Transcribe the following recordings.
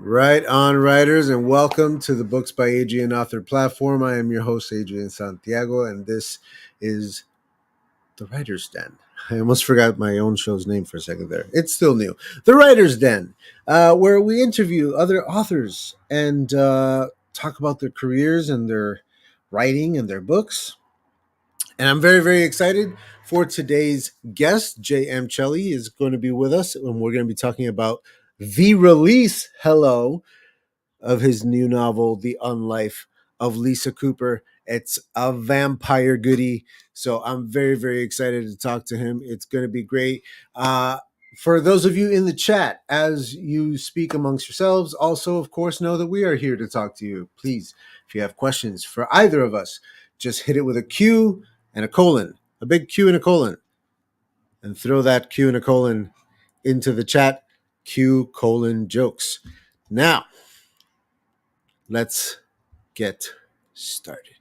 Right on, writers, and welcome to the Books by Adrian Author platform. I am your host, Adrian Santiago, and this is The Writer's Den. I almost forgot my own show's name for a second there. It's still new. The Writer's Den, where we interview other authors and talk about their careers and their writing and their books. And I'm very, very excited for today's guest. J.M. Celi is going to be with us, and we're going to be talking about the release, of his new novel, The UNLIFE of Lisa Cooper. It's a vampire goodie. So I'm very, very excited to talk to him. It's going to be great. For those of you in the chat, as you speak amongst yourselves, also, of course, know that we are here to talk to you. Please, if you have questions for either of us, just hit it with a Q and a colon, a big Q and a colon, and throw that Q and a colon into the chat. Q colon jokes. Now, let's get started.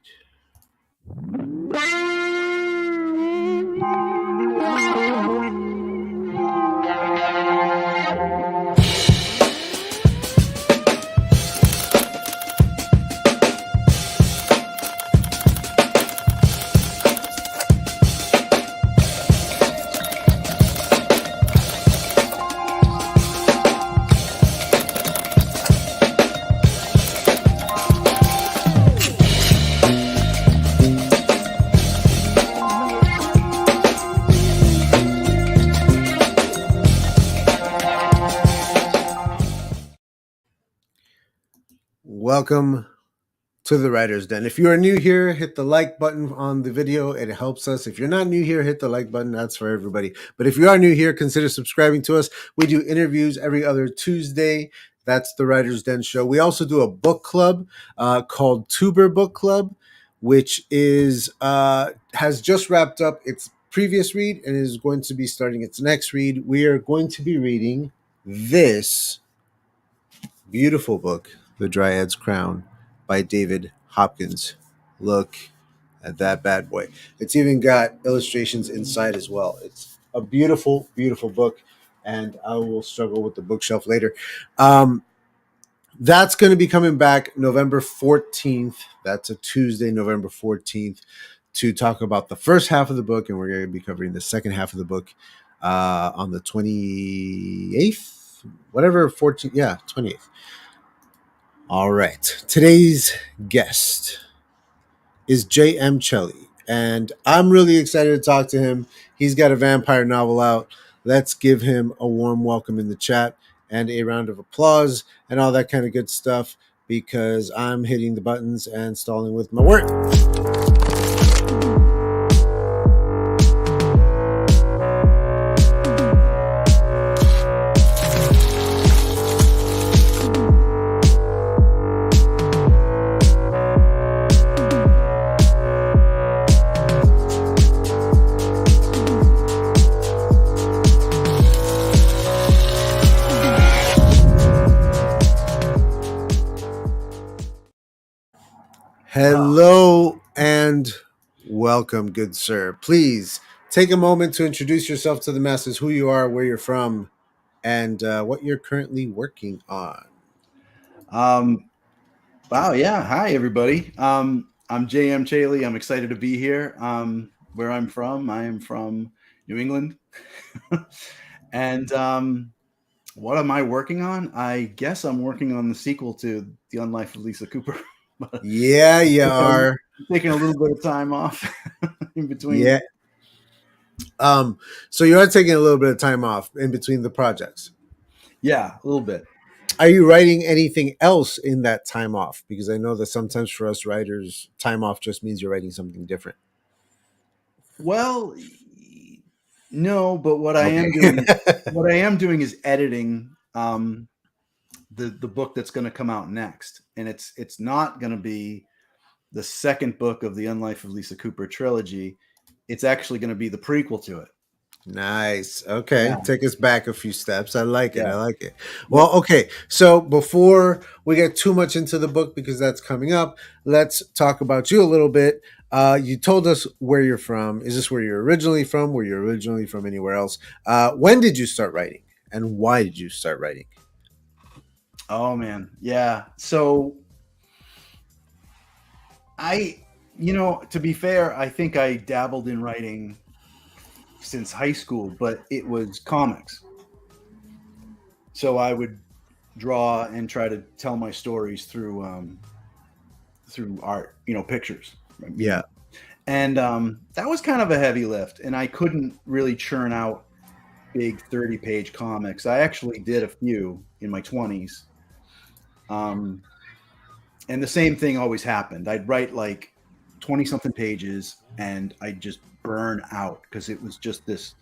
Welcome to the Writer's Den. If you are new here, hit the like button on the video. It helps us. If you're not new here, hit the like button. That's for everybody. But if you are new here, consider subscribing to us. We do interviews every other Tuesday. That's the Writer's Den show. We also do a book club called Tuber Book Club, which is has just wrapped up its previous read and is going to be starting its next read. We are going to be reading this beautiful book, The Dryad's Crown, by David Hopkins. Look at that bad boy. It's even got illustrations inside as well. It's a beautiful, beautiful book, and I will struggle with the bookshelf later. That's going to be coming back November 14th. That's a Tuesday, November 14th, to talk about the first half of the book, and we're going to be covering the second half of the book on the 28th. Whatever, 14th, yeah, 28th. All right. Today's guest is J.M. Celi, and I'm really excited to talk to him. He's got a vampire novel out. Let's give him a warm welcome in the chat and a round of applause and all that kind of good stuff, because I'm hitting the buttons and stalling with my work. Hello and welcome, good sir. Please take a moment to introduce yourself to the masses, who you are, where you're from, and what you're currently working on. Wow, yeah. Hi, everybody. I'm J.M. Celi. I'm excited to be here. Where I'm from, I am from New England. And what am I working on? I guess I'm working on the sequel to The UNLIFE of Lisa Cooper. Yeah, you are. Taking a little bit of time off in between. Yeah. So you are taking a little bit of time off in between the projects. Yeah, a little bit. Are you writing anything else in that time off? Because I know that sometimes for us writers, time off just means you're writing something different. Well, no, but what I am doing is editing the book that's going to come out next, and it's not going to be the second book of the UNLIFE of Lisa Cooper trilogy. It's actually going to be the prequel to it. Nice. Okay. Yeah. Take us back a few steps. I like it. Yeah. I like it. Well, okay. So before we get too much into the book, because that's coming up, let's talk about you a little bit. You told us where you're from. Is this where you're originally from? Were you originally from anywhere else? When did you start writing, and why did you start writing? Oh man, yeah. So to be fair, I think I dabbled in writing since high school, but it was comics. So I would draw and try to tell my stories through art, pictures, Yeah. and that was kind of a heavy lift, and I couldn't really churn out big 30-page comics. I actually did a few in my 20s. And the same thing always happened. I'd write like 20 something pages and I'd just burn out because it was just this,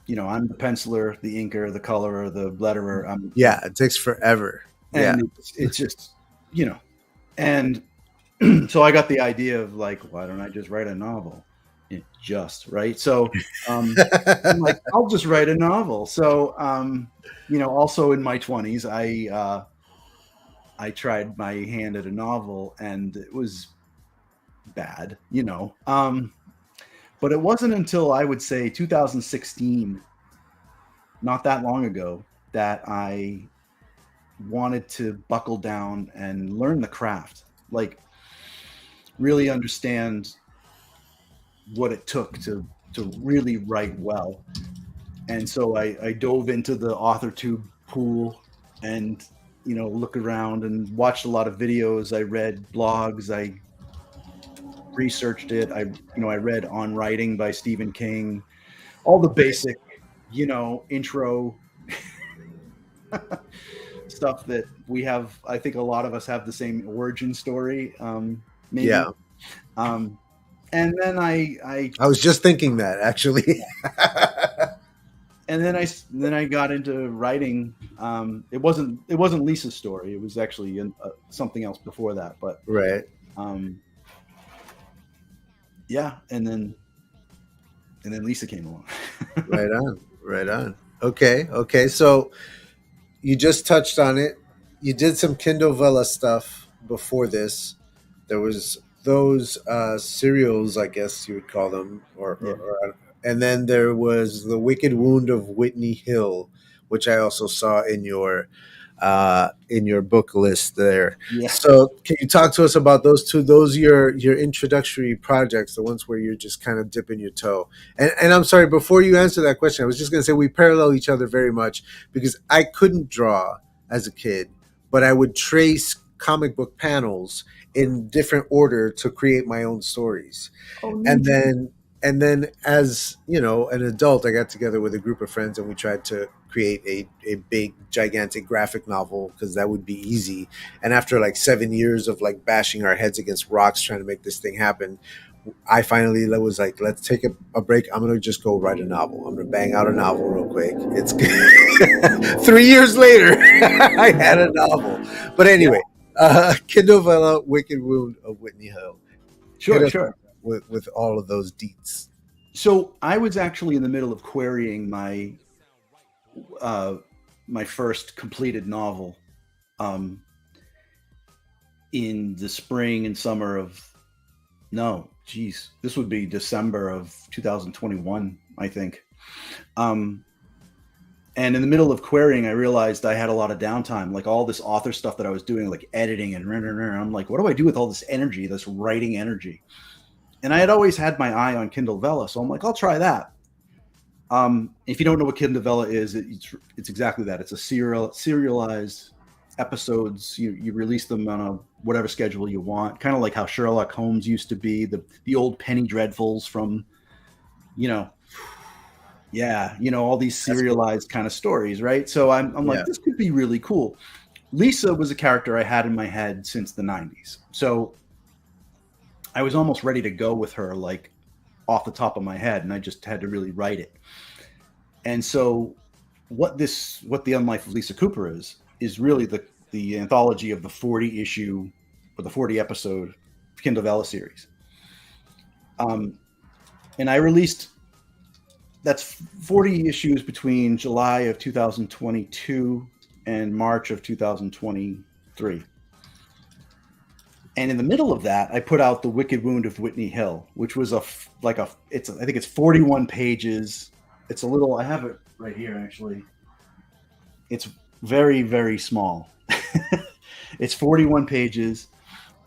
I'm the penciler, the inker, the colorer, the letterer. Yeah, it takes forever. Yeah. And it's just, and so I got the idea of like, why don't I just write a novel? Right. So I'm like, I'll just write a novel. So, also in my 20s, I tried my hand at a novel and it was bad, but it wasn't until I would say 2016, not that long ago, that I wanted to buckle down and learn the craft, like really understand what it took to really write well. And so I dove into the AuthorTube pool and look around and watched a lot of videos. I read blogs. I researched it. I read On Writing by Stephen King, all the basic, intro stuff that we have. I think a lot of us have the same origin story, maybe. Yeah. And then I was just thinking that actually. And then I got into writing. It wasn't Lisa's story. It was actually something else before that. But right. Yeah, and then Lisa came along. Right on. Okay. So you just touched on it. You did some Kindle Vella stuff before this. There was those serials, I guess you would call them, and then there was The Wicked Wound of Whitney Hill, which I also saw in your book list there. Yeah. So can you talk to us about those two? Those your introductory projects, the ones where you're just kind of dipping your toe. And I'm sorry, before you answer that question, I was just going to say we parallel each other very much because I couldn't draw as a kid, but I would trace comic book panels in different order to create my own stories. Oh, And then as an adult, I got together with a group of friends and we tried to create a big gigantic graphic novel because that would be easy. And after like 7 years of like bashing our heads against rocks trying to make this thing happen, I finally was like, let's take a break. I'm going to just go write a novel. I'm going to bang out a novel real quick. It's 3 years later, I had a novel. But anyway, Kindle Vella, Wicked Wound of Whitney Hill. Sure. With all of those deets. So I was actually in the middle of querying my first completed novel in the spring and summer of this would be December of 2021, I think. And in the middle of querying, I realized I had a lot of downtime, like all this author stuff that I was doing, like editing and I'm like, what do I do with all this energy, this writing energy? And I had always had my eye on Kindle Vella, so I'm like, I'll try that. If you don't know what Kindle Vella is, it's exactly that. It's a serialized episodes. You release them on a whatever schedule you want, kind of like how Sherlock Holmes used to be, the old penny dreadfuls from, all these serialized kind of stories, right? So I'm like, this could be really cool. Lisa was a character I had in my head since the 90s. So I was almost ready to go with her, like off the top of my head, and I just had to really write it. And so what the UNLIFE of Lisa Cooper is really the anthology of the 40 issue or the 40 episode Kindle Vella series. And I released, that's 40 issues between July of 2022 and March of 2023. And in the middle of that, I put out The Wicked Wound of Whitney Hill, which was I think it's 41 pages. It's a little, I have it right here, actually. It's very, very small. It's 41 pages.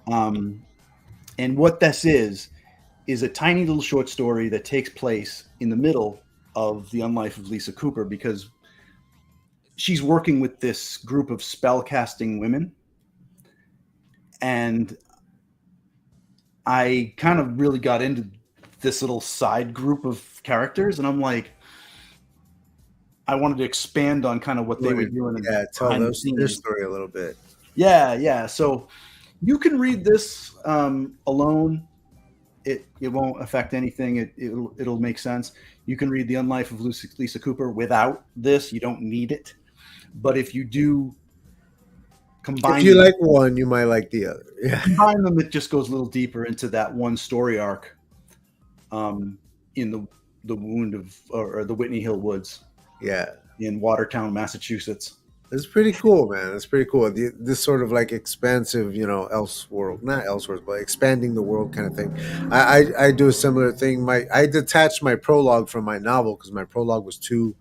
And what this is a tiny little short story that takes place in the middle of the unlife of Lisa Cooper, because she's working with this group of spell-casting women. And I kind of really got into this little side group of characters, and I'm like, I wanted to expand on kind of what they were doing Tell behind the their scenes. story a little bit. Yeah. So you can read this alone. It won't affect anything. It'll make sense. You can read The Unlife of Lisa Cooper without this. You don't need it. But if you do If combine you them, like one, you might like the other. Yeah. it just goes a little deeper into that one story arc in the wound of or the Whitney Hill Woods. Yeah. In Watertown, Massachusetts. It's pretty cool, man. It's pretty cool. This sort of like expansive, Elseworld, not Elseworld, but expanding the world kind of thing. I do a similar thing. I detached my prologue from my novel because my prologue was too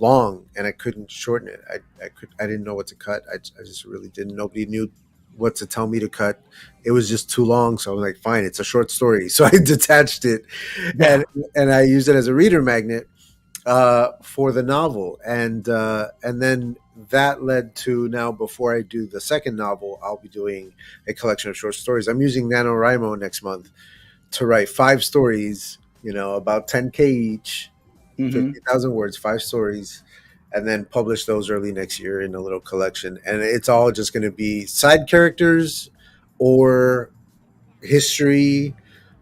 long and I couldn't shorten it. I didn't know what to cut. I just really didn't. Nobody knew what to tell me to cut. It was just too long, so I was like, fine, it's a short story. So I detached it, and I used it as a reader magnet for the novel, and then that led to, now before I do the second novel, I'll be doing a collection of short stories. I'm using NaNoWriMo next month to write 5 stories, about 10K each, 50,000 words, 5 stories, and then publish those early next year in a little collection. And it's all just going to be side characters or history,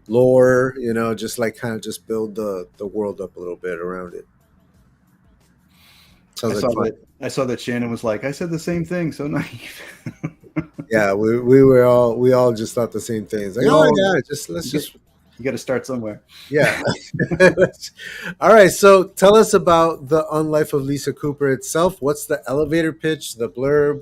lore, just like kind of just build the world up a little bit around it. Sounds like fun. I saw that Shannon was like, I said the same thing, so naive. Yeah, we all just thought the same thing. It's like, you got to start somewhere. Yeah. All right. So tell us about the Unlife of Lisa Cooper itself. What's the elevator pitch, the blurb?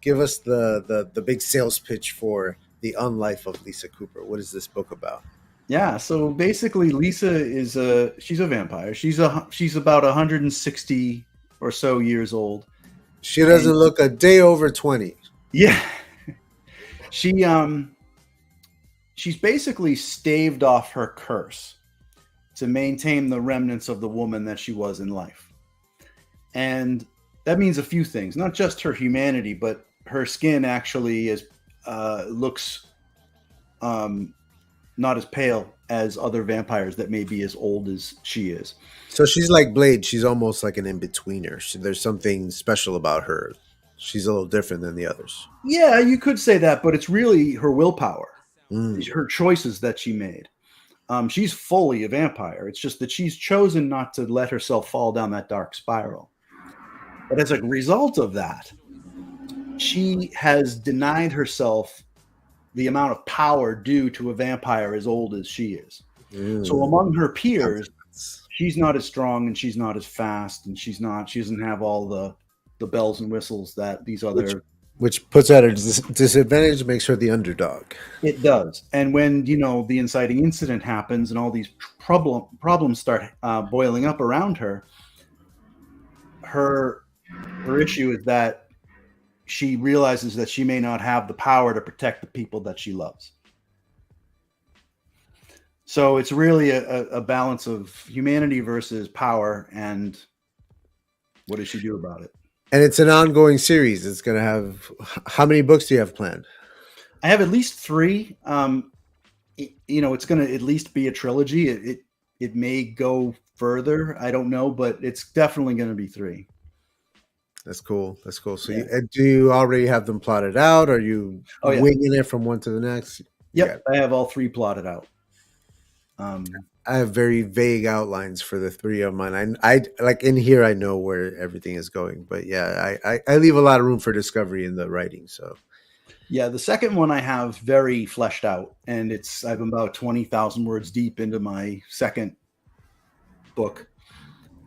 Give us the big sales pitch for the Unlife of Lisa Cooper. What is this book about? Yeah. So basically, Lisa she's a vampire. She's about 160 or so years old. She doesn't look a day over 20. Yeah. She's basically staved off her curse to maintain the remnants of the woman that she was in life. And that means a few things, not just her humanity, but her skin actually looks not as pale as other vampires that may be as old as she is. So she's like Blade. She's almost like an in-betweener. There's something special about her. She's a little different than the others. Yeah, you could say that, but it's really her willpower, her choices that she made. She's fully a vampire. It's just that she's chosen not to let herself fall down that dark spiral. But as a result of that, she has denied herself the amount of power due to a vampire as old as she is. So among her peers, she's not as strong and she's not as fast, and she doesn't have all the bells and whistles that these other... Which puts her at a disadvantage, makes her the underdog. It does. And when, the inciting incident happens and all these problems start boiling up around her, her issue is that she realizes that she may not have the power to protect the people that she loves. So it's really a balance of humanity versus power, and what does she do about it? And it's an ongoing series. It's going to have... How many books do you have planned? I have at least 3. It's going to at least be a trilogy. It may go further. I don't know, but it's definitely going to be 3. That's cool. So do you already have them plotted out? Are you winging it from one to the next? Yep. I have all 3 plotted out. I have very vague outlines for the 3 of mine. I like in here, I know where everything is going, but I leave a lot of room for discovery in the writing. So yeah, the second one I have very fleshed out, and I'm about 20,000 words deep into my second book.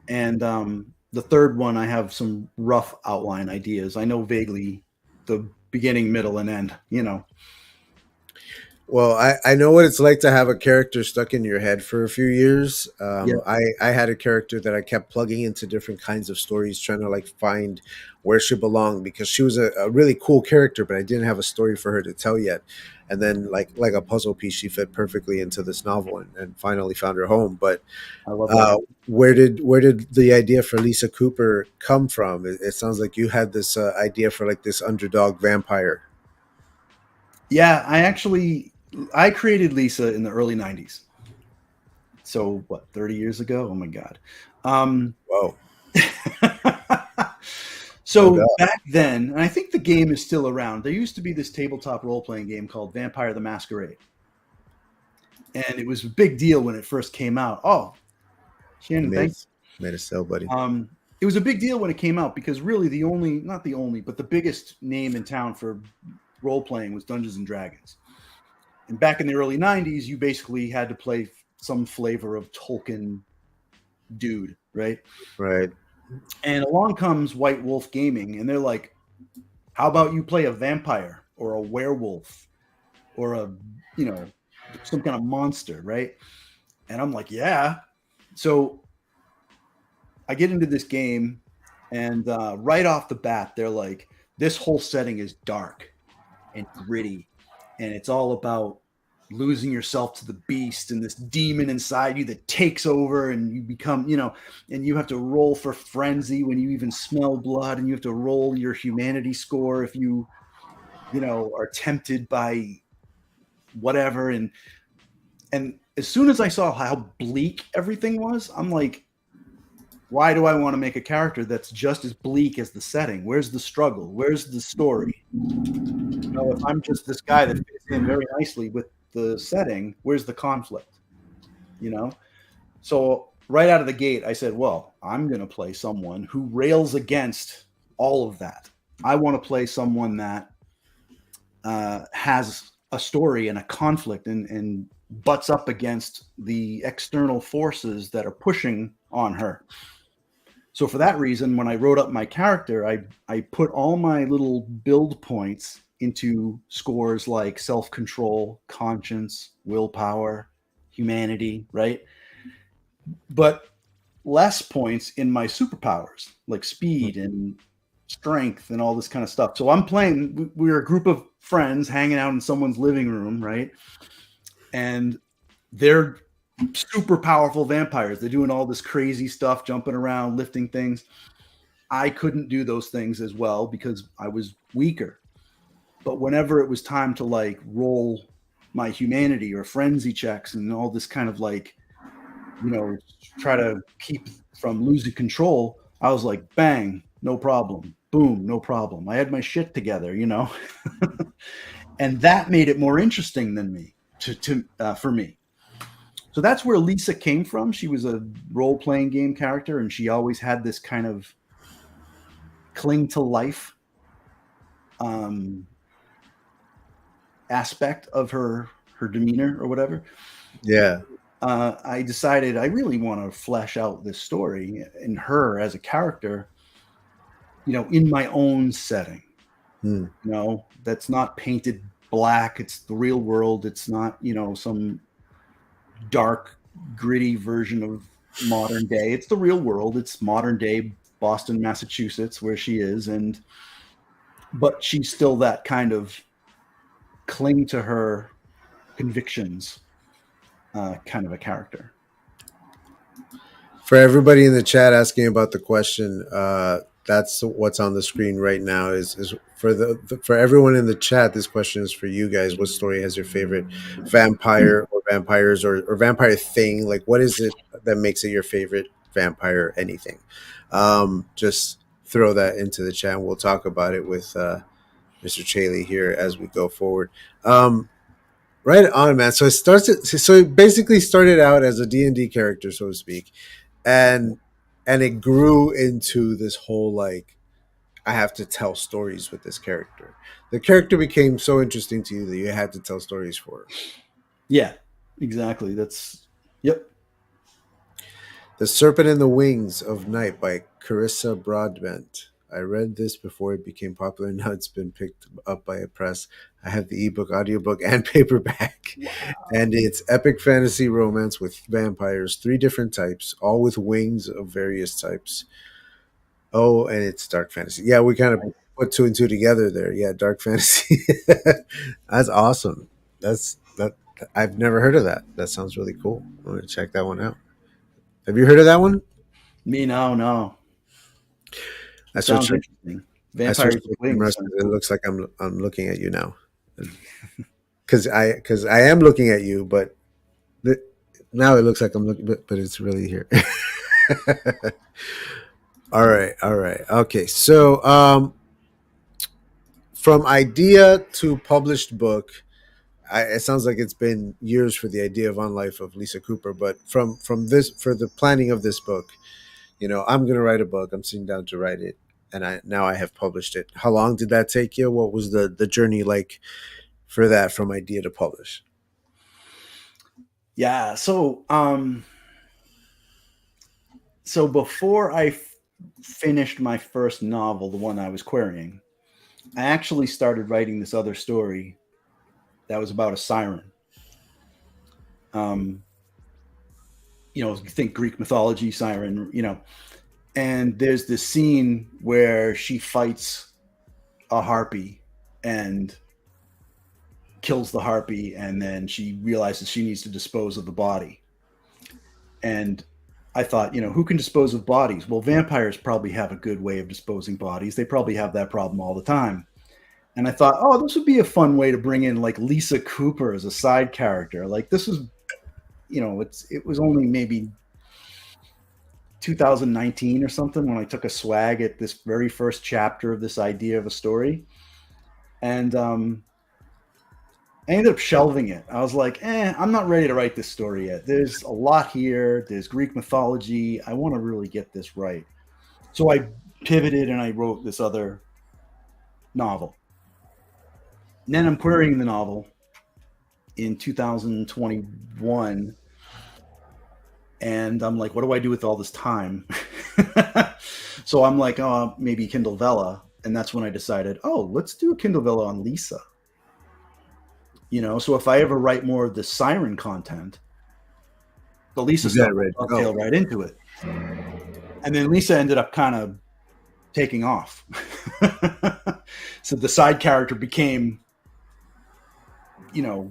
And the third one, I have some rough outline ideas. I know vaguely the beginning, middle, and end, Well, I know what it's like to have a character stuck in your head for a few years. Yeah, I had a character that I kept plugging into different kinds of stories, trying to like find where she belonged because she was a really cool character, but I didn't have a story for her to tell yet. And then, like a puzzle piece, she fit perfectly into this novel and finally found her home. But I love that. uh, where did the idea for Lisa Cooper come from? It sounds like you had this idea for like this underdog vampire. Yeah, I created Lisa in the early 90s. So what, 30 years ago? Oh my god. Um Whoa, no so doubt. back then, and I think the game is still around. There used to be this tabletop role-playing game called Vampire the Masquerade. And it was a big deal when it first came out. Oh, You Shannon, made thank it made a sale, buddy. you. It was a big deal when it came out because really the only, not the only, but the biggest name in town for role-playing was Dungeons and Dragons. And back in the early 90s, you basically had to play some flavor of Tolkien dude, right? Right. And along comes White Wolf Gaming, and they're like, "How about you play a vampire or a werewolf or a, you know, some kind of monster, right?" And I'm like, "Yeah." So I get into this game, and right off the bat, they're like, "This whole setting is dark and gritty, and it's all about losing yourself to the beast and this demon inside you that takes over and you become, and you have to roll for frenzy when you even smell blood, and you have to roll your humanity score if you are tempted by whatever." And as soon as I saw how bleak everything was, I'm like, why do I want to make a character that's just as bleak as the setting? Where's the struggle? Where's the story? If I'm just this guy that fits in very nicely with the setting, where's the conflict? You know? So right out of the gate, I said, well, I'm going to play someone who rails against all of that. I want to play someone that has a story and a conflict and butts up against the external forces that are pushing on her. So for that reason, when I wrote up my character, I put all my little build points into scores like self-control, conscience, willpower, humanity, right? But less points in my superpowers like speed and strength and all this kind of stuff. So I'm playing, we're a group of friends hanging out in someone's living room, right? And they're super powerful vampires. They're doing all this crazy stuff, jumping around, lifting things. I couldn't do those things as well because I was weaker. But whenever it was time to like roll my humanity or frenzy checks and all this kind of like, try to keep from losing control, I was like, bang, no problem. Boom, no problem. I had my shit together. And that made it more interesting than me for me. So that's where Lisa came from. She was a role playing game character, and she always had this kind of cling to life um, aspect of her demeanor or whatever. Yeah. I decided I really want to flesh out this story in her as a character, in my own setting. Hmm. That's not painted black. It's the real world. It's not, some dark, gritty version of modern day. It's the real world. It's modern day Boston, Massachusetts, where she is, but she's still that kind of cling to her convictions kind of a character. For everybody in the chat asking about the question, that's what's on the screen right now. Is for for everyone in the chat. This question is for you guys. What story has your favorite vampire or vampires or vampire thing? Like, what is it that makes it your favorite vampire? Anything? Just throw that into the chat. And we'll talk about it with Mr. Chaley here as we go forward. Right on, man. So it basically started out as a D&D character, so to speak, and it grew into this whole like I have to tell stories with this character. The character became so interesting to you that you had to tell stories for her. Yeah, exactly. Yep. The Serpent and the Wings of Night by Carissa Broadbent. I read this before it became popular. Now it's been picked up by a press. I have the ebook, audiobook, and paperback. Wow. And it's epic fantasy romance with vampires, three different types, all with wings of various types. Oh, and it's dark fantasy. Yeah, we kind of put two and two together there. Yeah, dark fantasy. That's awesome. That's that. I've never heard of that. That sounds really cool. I'm gonna check that one out. Have you heard of that one? Me, no, no. I It sounds switched. interesting. I switched Vampires to with the wings camera sounds because it cool. looks like I'm looking at you now. Because I am looking at you, but th- now it looks like I'm looking, but it's really here. All right, okay. So, from idea to published book, it sounds like it's been years for the idea of On Life of Lisa Cooper. But from this, for the planning of this book, I'm going to write a book. I'm sitting down to write it, and I have published it. How long did that take you? What was the journey like for that from idea to publish? Yeah. So before finished my first novel, the one I was querying, I actually started writing this other story that was about a siren. Um, you think Greek mythology siren, and there's this scene where she fights a harpy and kills the harpy, and then she realizes she needs to dispose of the body. And I thought, who can dispose of bodies? Well, vampires probably have a good way of disposing bodies. They probably have that problem all the time. And I thought, oh, this would be a fun way to bring in like Lisa Cooper as a side character. Like this was, it was only maybe 2019 or something when I took a swag at this very first chapter of this idea of a story. And I ended up shelving it. I was like, I'm not ready to write this story yet. There's a lot here. There's Greek mythology. I want to really get this right. So I pivoted and I wrote this other novel. And then I'm querying the novel in 2021. And I'm like, what do I do with all this time? So I'm like, oh, maybe Kindle Vella. And that's when I decided, oh, let's do a Kindle Vella on Lisa. So if I ever write more of the siren content, the Lisa You got stuff it ready to will go. dovetail right into it. And then Lisa ended up kind of taking off. So the side character became,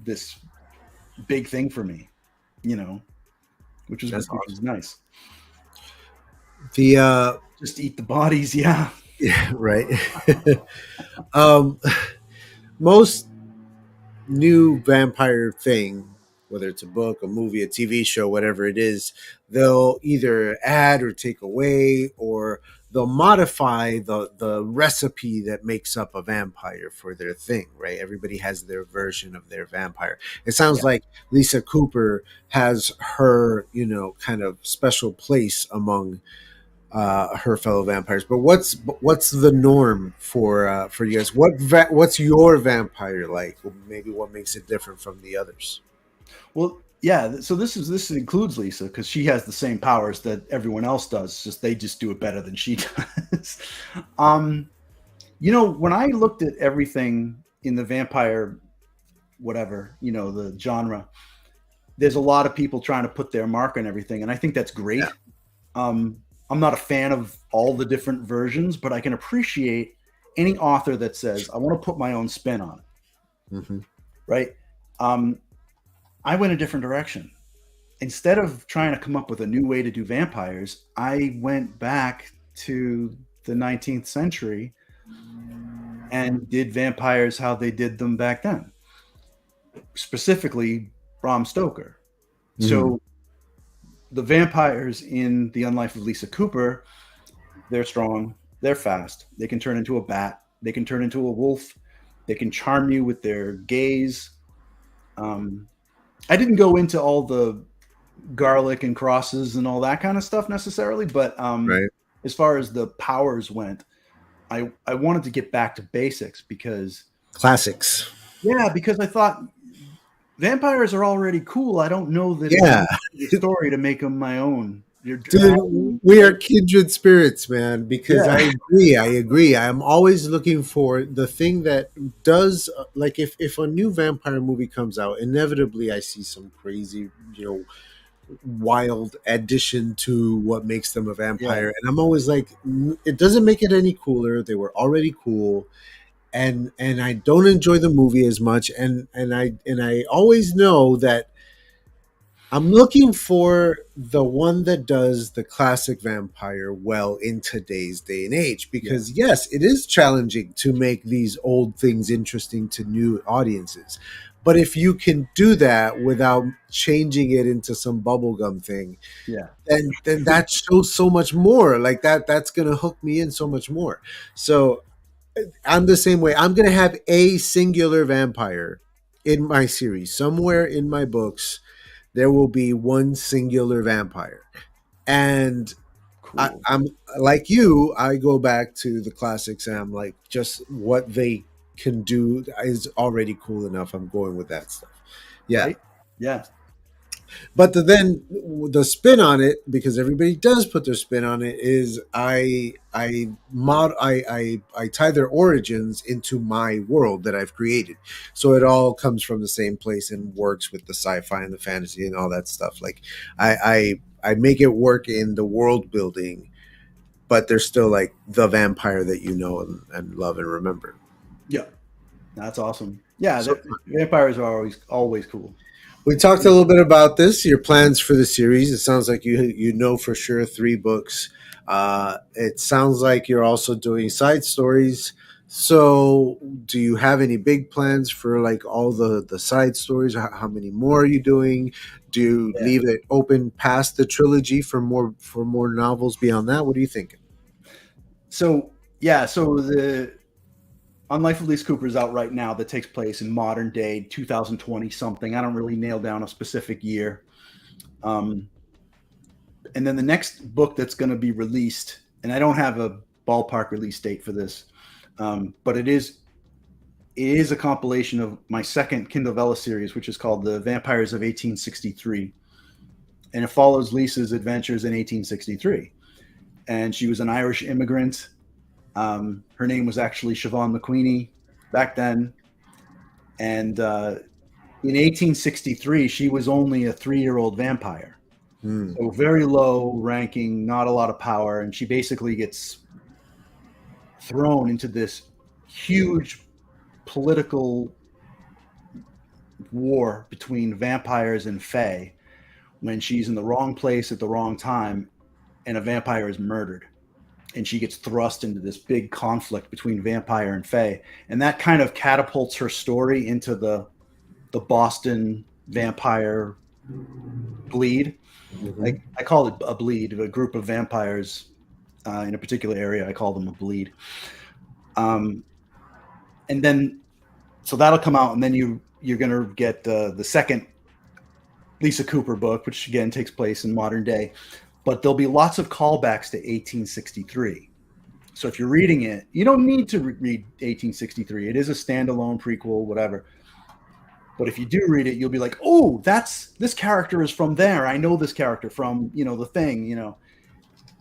this big thing for me, which That's was awesome. nice. The Just eat the bodies, yeah. yeah, right. um, most new vampire thing, whether it's a book, a movie, a TV show, whatever it is, they'll either add or take away, or they'll modify the recipe that makes up a vampire for their thing, right? Everybody has their version of their vampire. It sounds Yeah. like Lisa Cooper has her, kind of special place among her fellow vampires. But what's the norm for you guys? What's your vampire like? Maybe what makes it different from the others? Well, yeah. So this includes Lisa because she has the same powers that everyone else does. Just they just do it better than she does. um, when I looked at everything in the vampire, whatever, the genre, there's a lot of people trying to put their mark on everything, and I think that's Yeah. great. I'm not a fan of all the different versions, but I can appreciate any author that says, I want to put my own spin on it, Hmm. right? Um, I went a different direction. Instead of trying to come up with a new way to do vampires, I went back to the 19th century and did vampires how they did them back then, specifically Bram Stoker. Hmm. So the vampires in The Unlife of Lisa Cooper, they're strong, they're fast, they can turn into a bat, they can turn into a wolf, they can charm you with their gaze. Um, I didn't go into all the garlic and crosses and all that kind of stuff necessarily, but Right. as far as the powers went, I wanted to get back to basics because Classics. because I thought vampires are already cool. I don't know that it's Yeah. enough of the story to make them my own. Dude, we are kindred spirits, man, because Yeah, I agree. I'm always looking for the thing that does, like, if a new vampire movie comes out, inevitably I see some crazy, wild addition to what makes them a yeah, vampire. And I'm always like, it doesn't make it any cooler. They were already cool. And I don't enjoy the movie as much. And I always know that I'm looking for the one that does the classic vampire well in today's day and age, yeah, because yes, it is challenging to make these old things interesting to new audiences. But if you can do that without changing it into some bubblegum thing, yeah, then that shows so much more. Like that's going to hook me in so much more. So I'm the same way. I'm going to have a singular vampire in my series. Somewhere in my books there will be one singular vampire. And cool. I'm like you, I go back to the classics and I'm like, just what they can do is already cool enough. I'm going with that stuff. Yeah. Right? Yeah, But then the spin on it, because everybody does put their spin on it, is I tie their origins into my world that I've created, so it all comes from the same place and works with the sci-fi and the fantasy and all that stuff. Like I make it work in the world building, but they're still like the vampire that you know and love and remember. yeah. That's awesome. Yeah, So vampires are always cool. we talked a little bit about this, your plans for the series. It sounds like you know for sure 3 books. It sounds like you're also doing side stories. So, do you have any big plans for like all the side stories? How many more are you doing? Do you Yeah. leave it open past the trilogy for more novels beyond that? What are you thinking? So yeah, so the UNLIFE of Lisa Cooper is out right now. That takes place in modern day 2020 something. I don't really nail down a specific year. Um, and then the next book that's going to be released, and I don't have a ballpark release date for this, but it is a compilation of my second Kindle Vella series, which is called The Vampires of 1863, and it follows Lisa's adventures in 1863. And she was an Irish immigrant. Her name was actually Siobhan McQueenie back then, and in 1863 she was only a 3-year-old vampire. Hmm. So very low ranking, not a lot of power, and she basically gets thrown into this huge political war between vampires and fae when she's in the wrong place at the wrong time and a vampire is murdered, and she gets thrust into this big conflict between vampire and fae, and that kind of catapults her story into the Boston vampire bleed. Mhm. Like I call it a bleed, a group of vampires in a particular area. I call them a bleed. Um, and then so that'll come out, and then you're gonna get the second Lisa Cooper book, which again takes place in modern day, but there'll be lots of callbacks to 1863. So if you're reading it, you don't need to read 1863. It is a standalone prequel, whatever. But if you do read it, you'll be like, "Oh, this character is from there. I know this character from the thing."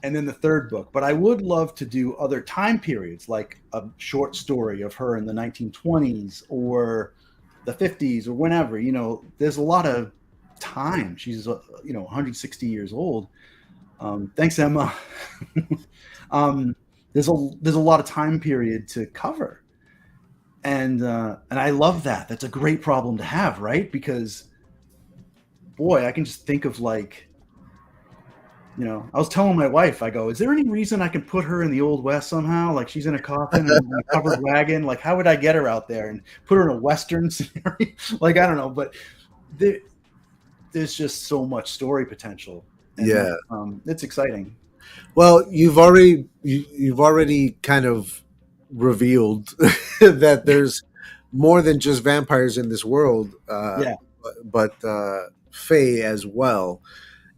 And then the third book. But I would love to do other time periods, like a short story of her in the 1920s or the 50s or whenever. There's a lot of time. She's 160 years old. Thanks, Emma. um, there's a lot of time period to cover, and I love that. That's a great problem to have, right? Because boy, I can just think of I was telling my wife, I go, is there any reason I can put her in the Old West somehow? Like she's in a coffin and a covered wagon. Like how would I get her out there and put her in a Western scenario? Like I don't know, but there's just so much story potential, and Yeah. it's exciting. Well, you've already kind of revealed that there's more than just vampires in this world, Yeah. but fae as well.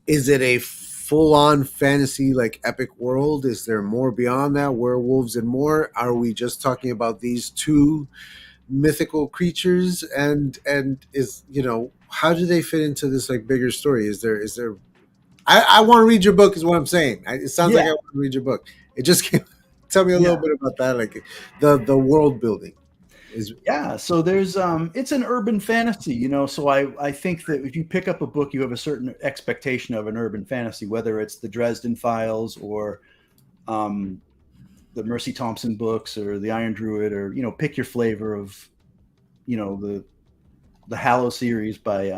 Is it a full-on fantasy like epic world? Is there more beyond that? Werewolves and more? Are we just talking about these two mythical creatures? And is how do they fit into this like bigger story? Is there I want to read your book, is what I'm saying. It sounds like Yeah, I want to read your book. It just came, tell me a little yeah. bit about that, like the world building is Yeah, so there's it's an urban fantasy, so I think that if you pick up a book, you have a certain expectation of an urban fantasy, whether it's the Dresden Files or um the Mercy Thompson books or the Iron Druid, or pick your flavor of the Hallow series by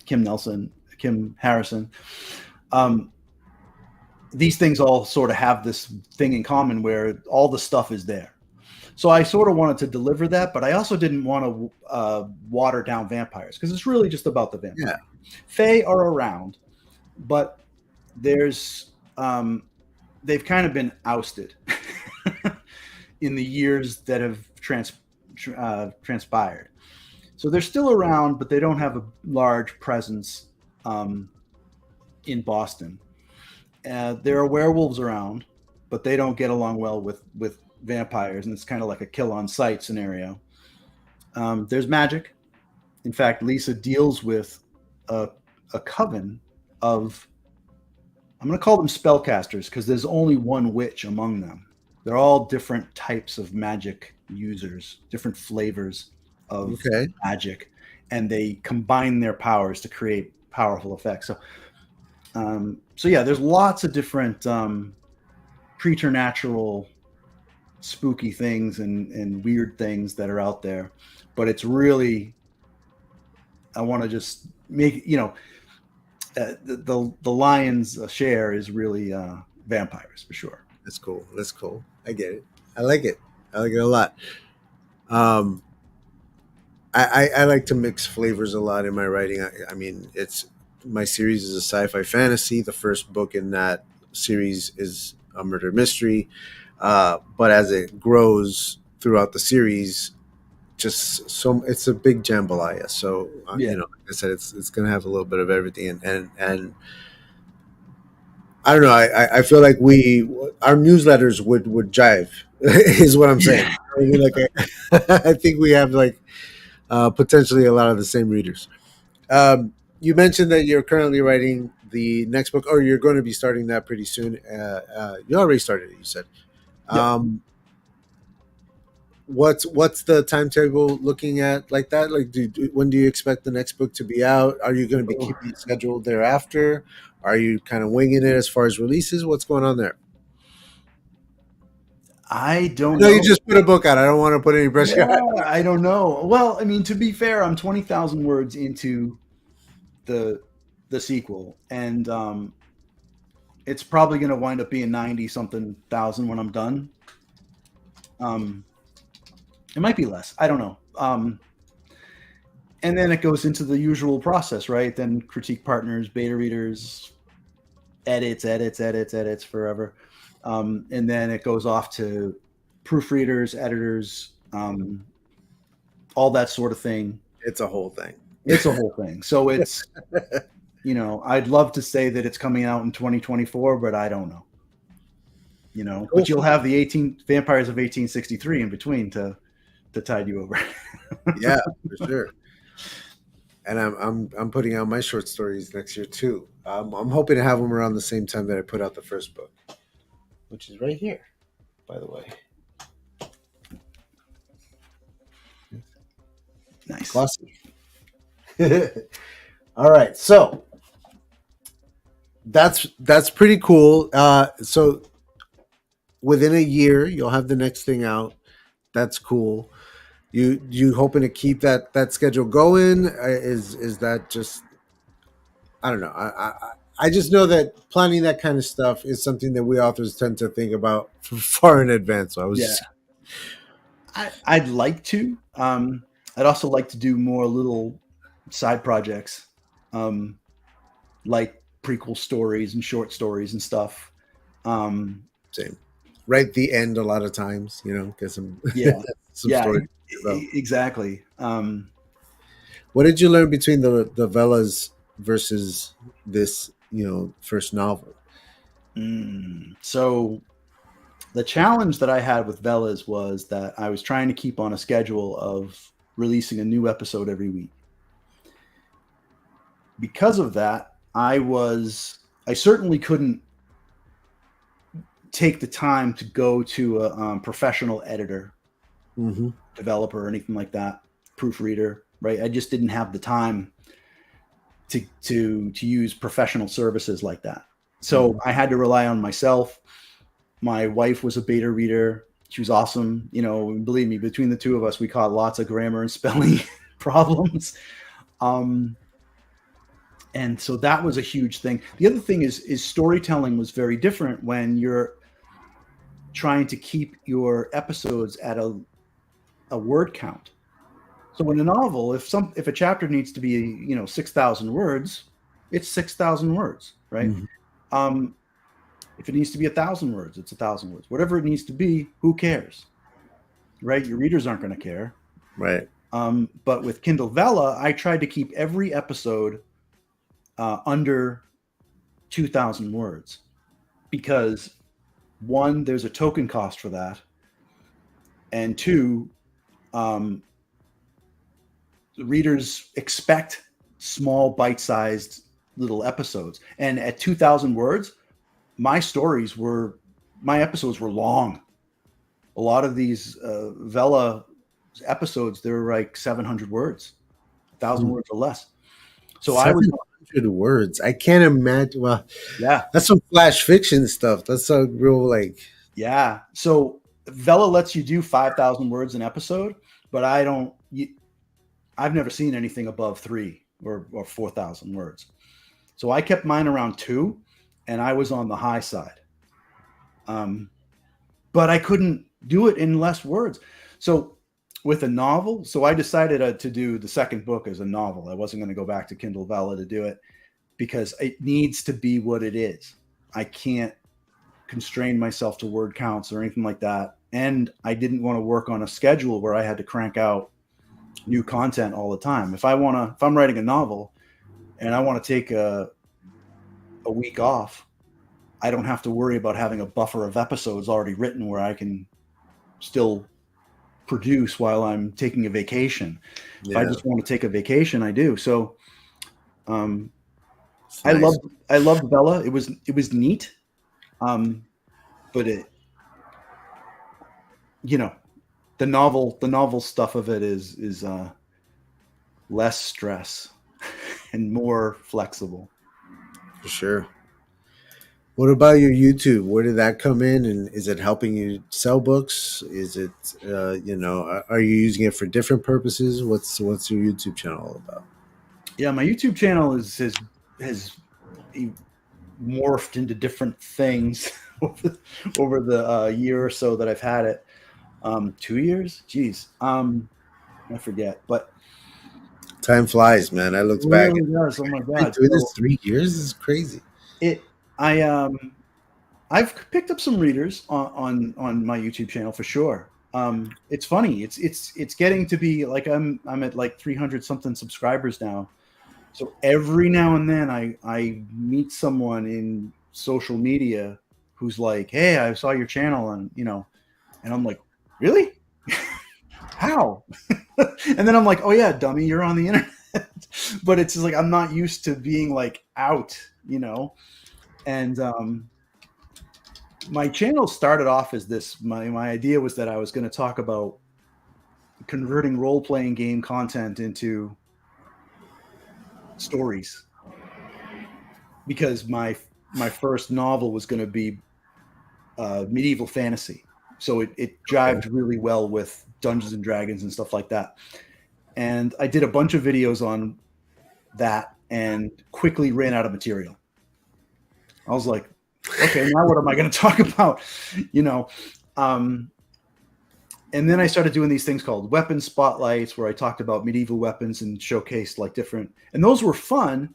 Kim Harrison. Um these things all sort of have this thing in common where all the stuff is there. So I sort of wanted to deliver that, but I also didn't want to water down vampires because it's really just about the vampire. yeah. Fae are around, but there's they've kind of been ousted in the years that have transpired. So they're still around, but they don't have a large presence in Boston. There are werewolves around, but they don't get along well with vampires, and it's kind of like a kill on sight scenario. There's magic. In fact, Lisa deals with a coven of, I'm going to call them spellcasters because there's only one witch among them. They're all different types of magic users, different flavors of Okay. magic, and they combine their powers to create powerful effects. So yeah, there's lots of different preternatural, spooky things and weird things that are out there, but it's really, I want to just make the lion's share is really vampires for sure. That's cool. That's cool. I get it. I like it. I like it a lot. Um, I like to mix flavors a lot in my writing. I mean, it's my series is a sci-fi fantasy. The first book in that series is a murder mystery, but as it grows throughout the series, just so it's a big jambalaya. So Yeah, like I said, it's gonna have a little bit of everything, and I don't know. I feel like our newsletters would jive, is what I'm saying. yeah. I mean, like I think we have like potentially a lot of the same readers. You mentioned that you're currently writing the next book, or you're going to be starting that pretty soon. You already started it, you said. Yep. Um, what's the timetable looking at like that? Like, when do you expect the next book to be out? Are you going to be Oh, keeping it scheduled thereafter? Are you kind of winging it as far as releases? What's going on there? I I don't know you know. just put a book out. I don't want to put any pressure. Yeah, I don't know. Well, I mean, to be fair, I'm 20,000 words into the the sequel, and it's probably going to wind up being 90 something thousand when I'm done. Um, it might be less. I don't know. And then it goes into the usual process, right? Then critique partners, beta readers, edits forever. And then it goes off to proofreaders, editors, all that sort of thing. It's a whole thing. It's a whole thing. So it's, I'd love to say that it's coming out in 2024, but I don't know. Cool. But you'll have the 18 Vampires of 1863 in between to tide you over. Yeah, for sure. And I'm putting out my short stories next year too. I'm hoping to have them around the same time that I put out the first book, which is right here, by the way. Nice. Glossy. All right, so that's pretty cool. So within a year, you'll have the next thing out. That's cool. You hoping to keep that schedule going? Is that just, I don't know. I just know that planning that kind of stuff is something that we authors tend to think about far in advance. So I was Yeah. just, I'd like to. I'd also like to do more little side projects, like prequel stories and short stories and stuff. same. Right the end a lot of times, get some Yeah, some yeah, stories about. exactly. What did you learn between the Velas versus this, first novel? So the challenge that I had with Velas was that I was trying to keep on a schedule of releasing a new episode every week. Because of that, I was I certainly couldn't take the time to go to a professional editor, developer, or anything like that, proofreader, right? I just didn't have the time to use professional services like that. So I had to rely on myself. My wife was a beta reader. She was awesome. You know, believe me, between the two of us, we caught lots of grammar and spelling problems. And so that was a huge thing. The other thing is storytelling was very different when you're trying to keep your episodes at a word count. So in a novel, if a chapter needs to be 6,000 words, it's 6,000 words, right? If it needs to be 1,000 words, it's 1,000 words. Whatever it needs to be, who cares, right? Your readers aren't going to care, right? But with Kindle Vella, I tried to keep every episode under 2,000 words because, one, there's a token cost for that, and two, readers expect small, bite-sized little episodes. And at 2,000 words, my episodes were long. A lot of these Vella episodes, they're like 700 words, 1,000 words or less. So 700 words. I can't imagine. Well, yeah, that's some flash fiction stuff. That's a real yeah. So Vella lets you do 5,000 words an episode, but I've never seen anything above 3 or 4,000 words. So I kept mine around 2, and I was on the high side. But I couldn't do it in less words. So with a novel, I decided to do the second book as a novel. I wasn't going to go back to Kindle Vella to do it because it needs to be what it is. I can't constrain myself to word counts or anything like that. And I didn't want to work on a schedule where I had to crank out new content all the time. If I'm writing a novel and I want to take a week off, I don't have to worry about having a buffer of episodes already written where I can still produce while I'm taking a vacation. Yeah. If I just want to take a vacation, I do. So nice. I loved Vella. It was neat. But it, the novel stuff of it is less stress and more flexible. For sure. What about your YouTube? Where did that come in? And is it helping you sell books? Is it, are you using it for different purposes? What's your YouTube channel all about? Yeah, my YouTube channel has morphed into different things over the year or so that I've had it. 2 years? Jeez. I forget, but time flies, man. I looked back. Really does. Oh my God. Doing this 3 years is crazy. I've picked up some readers on my YouTube channel for sure. It's funny. It's getting to be like I'm at like 300 something subscribers now. So every now and then I meet someone in social media who's like, "Hey, I saw your channel," and I'm like, "Really? How?" And then I'm like, "Oh yeah, dummy, you're on the internet." But it's just like I'm not used to being like out, and my channel started off as this. My idea was that I was going to talk about converting role-playing game content into stories, because my first novel was going to be medieval fantasy, so it jived really well with Dungeons and Dragons and stuff like that. And I did a bunch of videos on that and quickly ran out of material. I was like, okay, now what am I going to talk about? And then I started doing these things called weapon spotlights, where I talked about medieval weapons and showcased like different, and those were fun.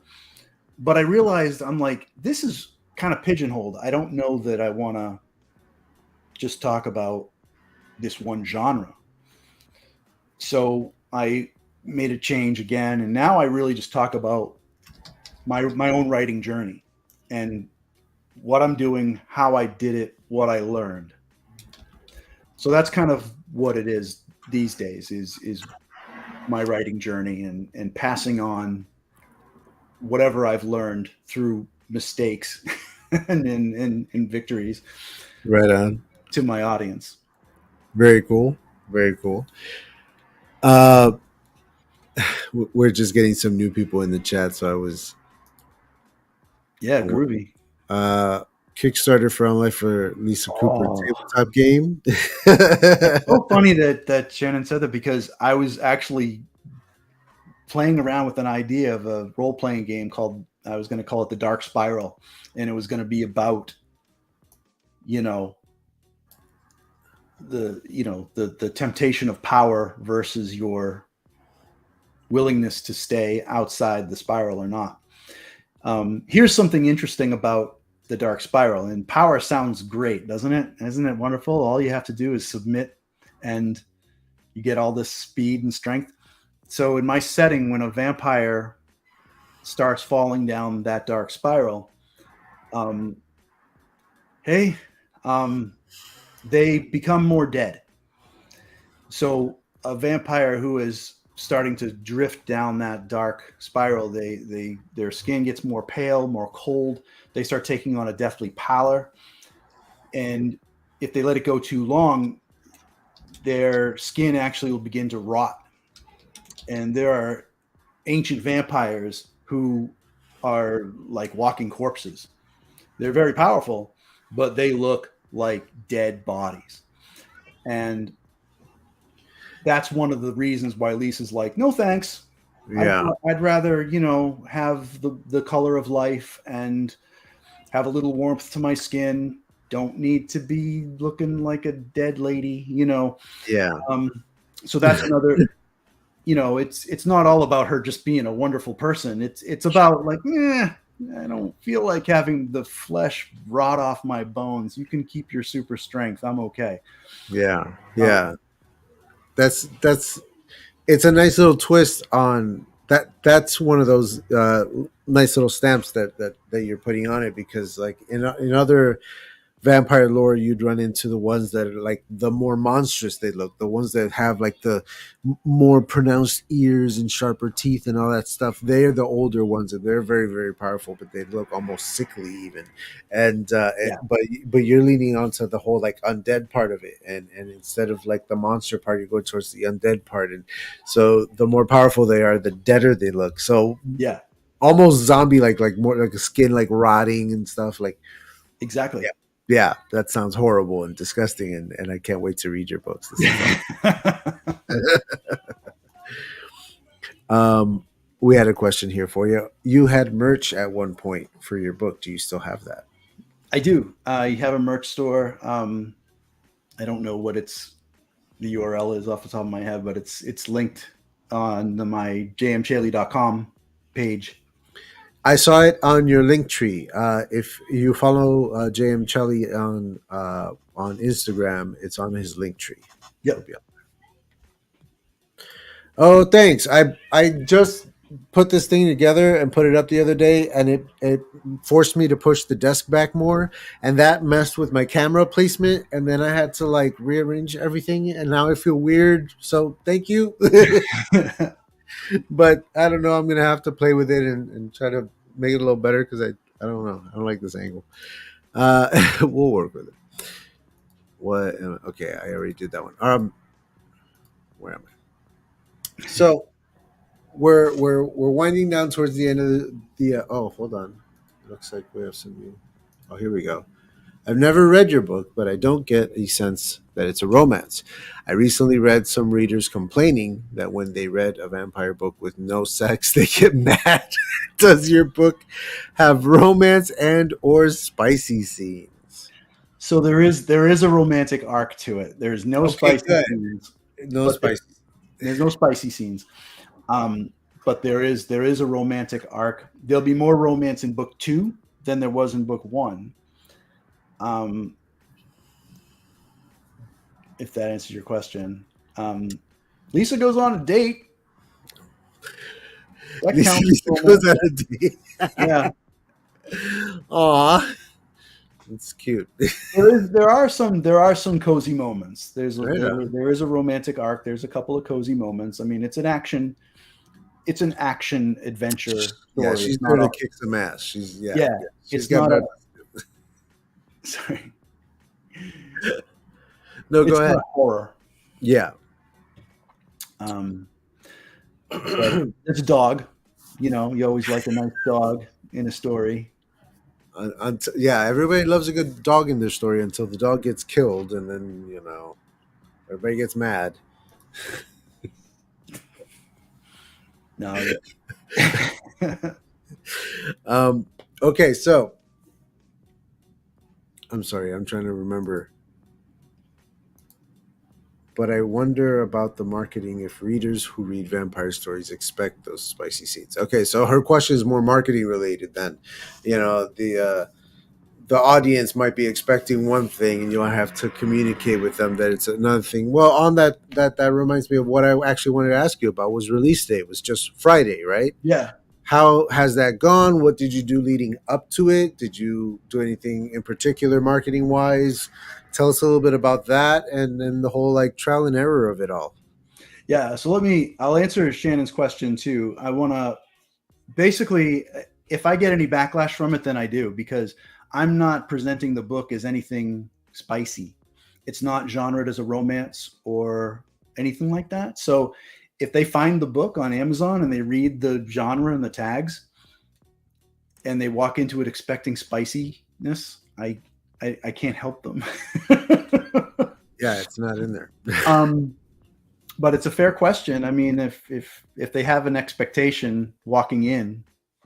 But I realized I'm like, this is kind of pigeonholed. I don't know that I want to just talk about this one genre. So I made a change again, and now I really just talk about my own writing journey and what I'm doing, how I did it, what I learned. So that's kind of what it is these days, is my writing journey and passing on whatever I've learned through mistakes and victories Right on. to my audience. Very cool. Very cool. Uh, we're just getting some new people in the chat, so I was Yeah, groovy. uh, Kickstarter for Unlife for Lisa Cooper Oh, tabletop game. it's so funny that Shannon said that, because I was actually playing around with an idea of a role playing game called, I was going to call it The Dark Spiral, and it was going to be about, you know, the temptation of power versus your willingness to stay outside the spiral or not. Here's something interesting about the Dark Spiral. And power sounds great, doesn't it? Isn't it wonderful? All you have to do is submit, and you get all this speed and strength. So in my setting, when a vampire starts falling down that dark spiral, um, hey, they become more dead. So a vampire who is starting to drift down that dark spiral, their skin gets more pale, more cold. They start taking on a deathly pallor, and if they let it go too long, their skin actually will begin to rot. And there are ancient vampires who are like walking corpses. They're very powerful, but they look like dead bodies. And that's one of the reasons why Lisa's like, no thanks. Yeah. I'd rather, have the color of life and have a little warmth to my skin. Don't need to be looking like a dead lady, Yeah. So that's another, it's not all about her just being a wonderful person. It's about like, I don't feel like having the flesh rot off my bones. You can keep your super strength. I'm okay. Yeah. Yeah. That's it's a nice little twist on that. That's one of those nice little stamps that you're putting on it, because like in other vampire lore, you'd run into the ones that are like the more monstrous they look, the ones that have like the more pronounced ears and sharper teeth and all that stuff. They're the older ones, and they're very, very powerful, but they look almost sickly even. And Yeah. but you're leaning onto the whole like undead part of it, and instead of like the monster part, you go towards the undead part. And so the more powerful they are, the deader they look. So Yeah, almost zombie like more like a skin like rotting and stuff like. exactly. Yeah, that sounds horrible and disgusting, and I can't wait to read your books. This is we had a question here for you. You had merch at one point for your book. Do you still have that? I do. You have a merch store. I don't know what the URL is off the top of my head, but it's linked on my jmchaley.com page. I saw it on your link tree. If you follow JM Chelly on Instagram, it's on his link tree. Yep. Oh, thanks. I just put this thing together and put it up the other day, and it forced me to push the desk back more, and that messed with my camera placement, and then I had to like rearrange everything, and now I feel weird. So thank you. But I don't know. I'm gonna have to play with it and try to make it a little better, because I don't know. I don't like this angle. We'll work with it. What? Okay, I already did that one. Where am I? So we're winding down towards the end of the oh, hold on. Looks like we have some new. Oh, here we go. I've never read your book, but I don't get a sense that it's a romance. I recently read some readers complaining that when they read a vampire book with no sex, they get mad. Does your book have romance and or spicy scenes? So there is a romantic arc to it. There's no Okay, spicy good. scenes, No but spicy. there's no spicy scenes. But there is a romantic arc. There'll be more romance in book 2 than there was in book 1. If that answers your question. Lisa goes on a date. That counts. Lisa goes on a date. Yeah. Aw. It's cute. There are some cozy moments. Right on. There is a romantic arc. There's a couple of cozy moments. I mean, it's an action it's an action adventure Yeah, story. she's It's not there to a kick some ass. She's yeah. yeah. She's It's got not a better. sorry. No, go It's not ahead. a horror. Yeah. Um, but it's a dog. You know, you always like a nice dog in a story. Yeah, everybody loves a good dog in their story until the dog gets killed, and then everybody gets mad. No. Um, okay, so I'm sorry, I'm trying to remember. But I wonder about the marketing if readers who read vampire stories expect those spicy scenes. Okay, so her question is more marketing related than, the audience might be expecting one thing, and you'll have to communicate with them that it's another thing. Well, on that reminds me of what I actually wanted to ask you about was release date. It was just Friday, right? Yeah. How has that gone? What did you do leading up to it? Did you do anything in particular marketing wise? Tell us a little bit about that and then the whole like trial and error of it all. Yeah. So I'll answer Shannon's question too. I want to basically, if I get any backlash from it, then I do, because I'm not presenting the book as anything spicy. It's not genred as a romance or anything like that. So if they find the book on Amazon and they read the genre and the tags and they walk into it expecting spiciness, I can't help them. Yeah, it's not in there. But it's a fair question. I mean, if they have an expectation walking in,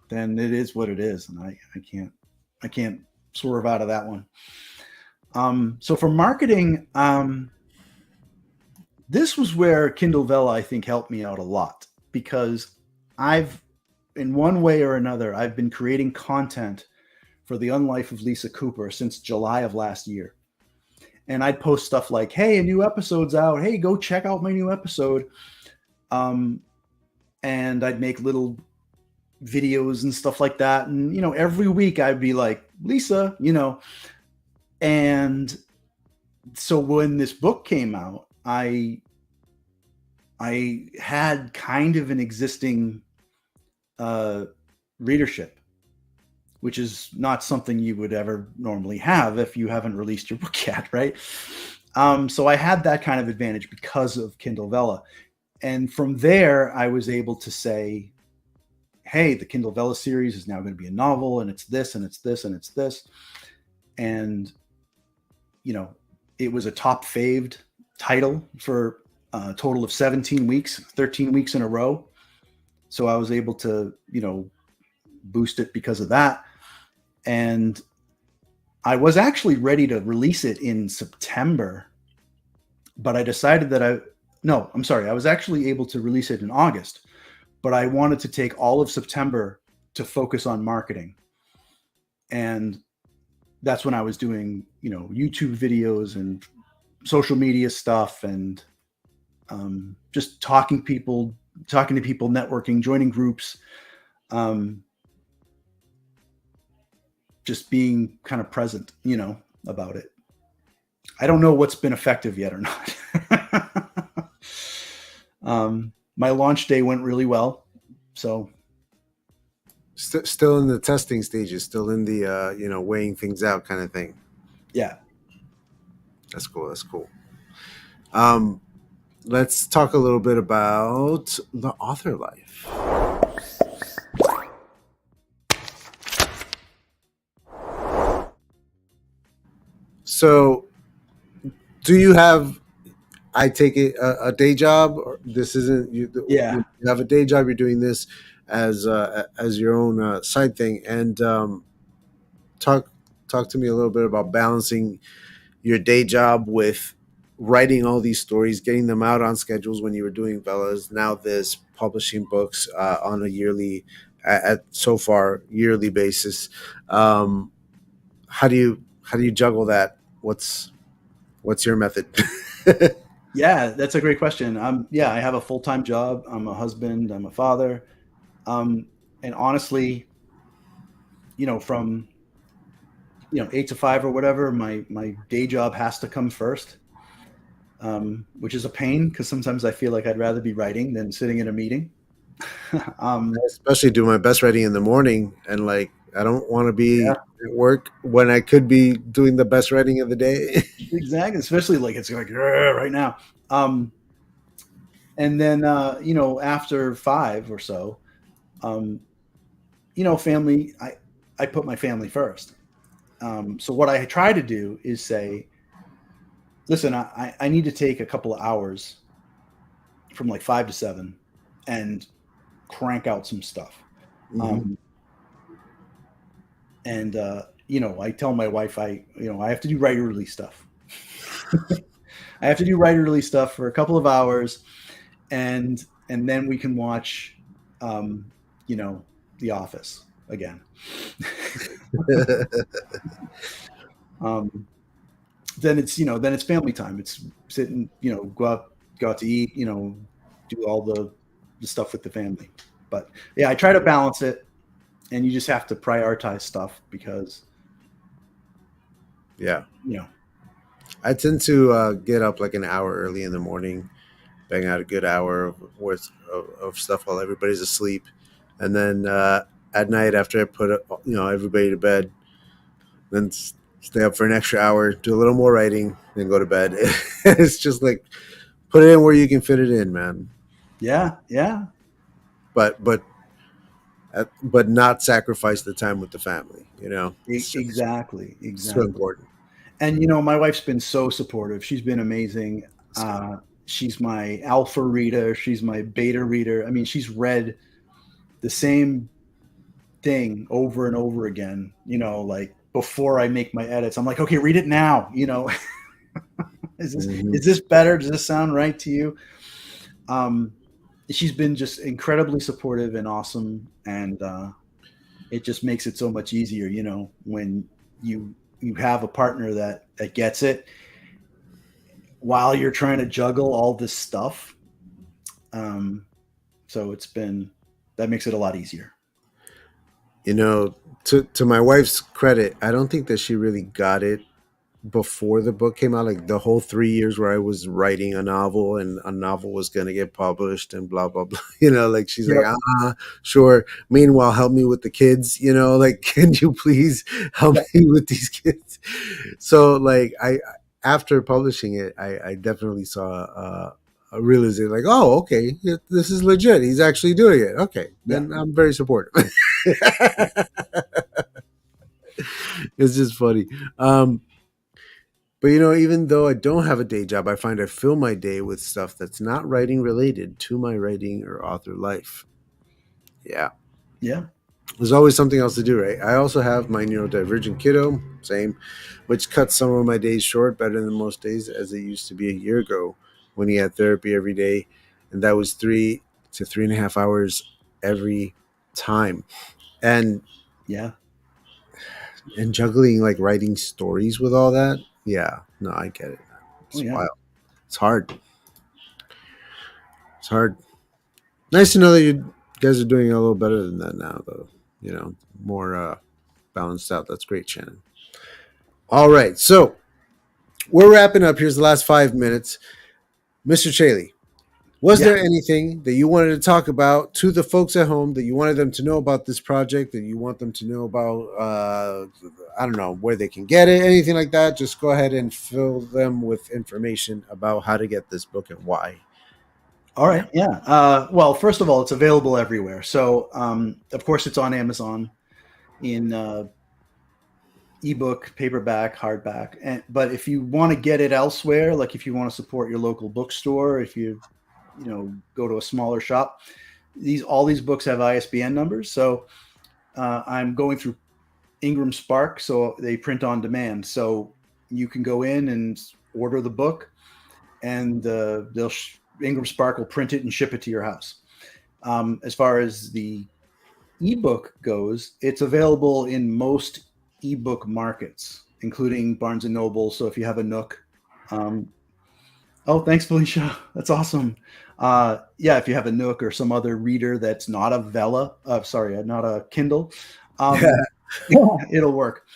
then it is what it is, and I can't swerve out of that one. So for marketing, this was where Kindle Vella, I think, helped me out a lot, because in one way or another, I've been creating content for the UNLIFE of Lisa Cooper since July of last year. And I'd post stuff like, hey, a new episode's out. Hey, go check out my new episode. And I'd make little videos and stuff like that. And, every week I'd be like, Lisa, and so when this book came out, I had kind of an existing readership, which is not something you would ever normally have if you haven't released your book yet, right? So I had that kind of advantage because of Kindle Vella. And from there, I was able to say, hey, the Kindle Vella series is now going to be a novel, and it's this, and it's this, and it's this. And, it was a top faved title for a total of 17 weeks, 13 weeks in a row. So I was able to, boost it because of that. And I was actually ready to release it in September, but I decided that I was actually able to release it in August, but I wanted to take all of September to focus on marketing. And that's when I was doing, YouTube videos and social media stuff, and just talking to people, networking, joining groups, just being kind of present, about it. I don't know what's been effective yet or not. My launch day went really well. So Still in the testing stages, still in the weighing things out kind of thing. yeah. That's cool. That's cool. Let's talk a little bit about the author life. So, do you have? I take it a day job. Or this isn't you. Yeah. You have a day job. You're doing this as your own side thing, and talk to me a little bit about balancing your day job with writing all these stories, getting them out on schedules when you were doing Velas. Now this publishing books on a yearly, at so far yearly basis. How do you juggle that? What's your method? Yeah, that's a great question. I have a full-time job. I'm a husband. I'm a father. And honestly, from 8 to 5 or whatever, my day job has to come first, which is a pain because sometimes I feel like I'd rather be writing than sitting in a meeting. um, I especially do my best writing in the morning, and like I don't want to yeah, be at work when I could be doing the best writing of the day. exactly. Especially like it's like right now. Um, and then after 5 or so, um, family. I put my family first. So what I try to do is say, listen, I need to take a couple of hours from like 5 to 7 and crank out some stuff. Hmm. Um, and I tell my wife I have to do writerly stuff. I have to do writerly stuff for a couple of hours, and then we can watch, um, you know, The Office again. um, then it's family time. It's sitting, go out to eat, do all the stuff with the family. But yeah, I try to balance it, and you just have to prioritize stuff because Yeah, you know I tend to get up like an hour early in the morning, bang out a good hour worth of stuff while everybody's asleep, and then at night after I put everybody to bed, then stay up for an extra hour, do a little more writing, then go to bed. It's just like put it in where you can fit it in, man. yeah, yeah, But not sacrifice the time with the family. exactly, It's so exactly. important. And my wife's been so supportive. She's been amazing. It's good. She's my alpha reader. She's my beta reader. I mean, she's read the same thing over and over again. Like before I make my edits, I'm like, okay, read it now. Is this Hmm. is this better? Does this sound right to you? Um, she's been just incredibly supportive and awesome, and it just makes it so much easier. When you have a partner that gets it while you're trying to juggle all this stuff. Um, so that makes it a lot easier. You know, to my wife's credit, I don't think that she really got it before the book came out, like the whole 3 years where I was writing a novel and a novel was going to get published and blah blah blah. Like she's like, Yep. sure. Meanwhile, help me with the kids. Like, can you please help Yeah. me with these kids? So like I after publishing it, I definitely saw a realization like, oh, okay, this is legit. He's actually doing it. Okay, Yeah. then I'm very supportive. It's just funny. Um, But even though I don't have a day job, I find I fill my day with stuff that's not writing related to my writing or author life. Yeah. Yeah. There's always something else to do, right? I also have my neurodivergent kiddo, same, which cuts some of my days short better than most days, as it used to be a year ago when he had therapy every day. And that was 3 to 3.5 hours every time. And Yeah. juggling like writing stories with all that. Yeah, no, I get it. Oh It's yeah. wild. It's hard. It's hard. Nice to know that you guys are doing a little better than that now, though. More balanced out. That's great, Shannon. All right, so we're wrapping up. Here's the last 5 minutes, Mr. Chaley. Was Yeah. there anything that you wanted to talk about to the folks at home that you wanted them to know about this project? That you want them to know about? I don't know where they can get it, anything like that. Just go ahead and fill them with information about how to get this book and why. All Yeah. right. Yeah. Well, first of all, it's available everywhere. So, of course, it's on Amazon in ebook, paperback, hardback. But if you want to get it elsewhere, like if you want to support your local bookstore, if you go to a smaller shop, all these books have ISBN numbers. So I'm going through Ingram Spark, so they print on demand. So you can go in and order the book, and Ingram Spark will print it and ship it to your house. As far as the ebook goes, it's available in most ebook markets, including Barnes and Noble. So if you have a Nook, um, oh, thanks, Felicia. That's awesome. Yeah, if you have a Nook or some other reader that's not a Vela, sorry, not a Kindle, um, it'll work.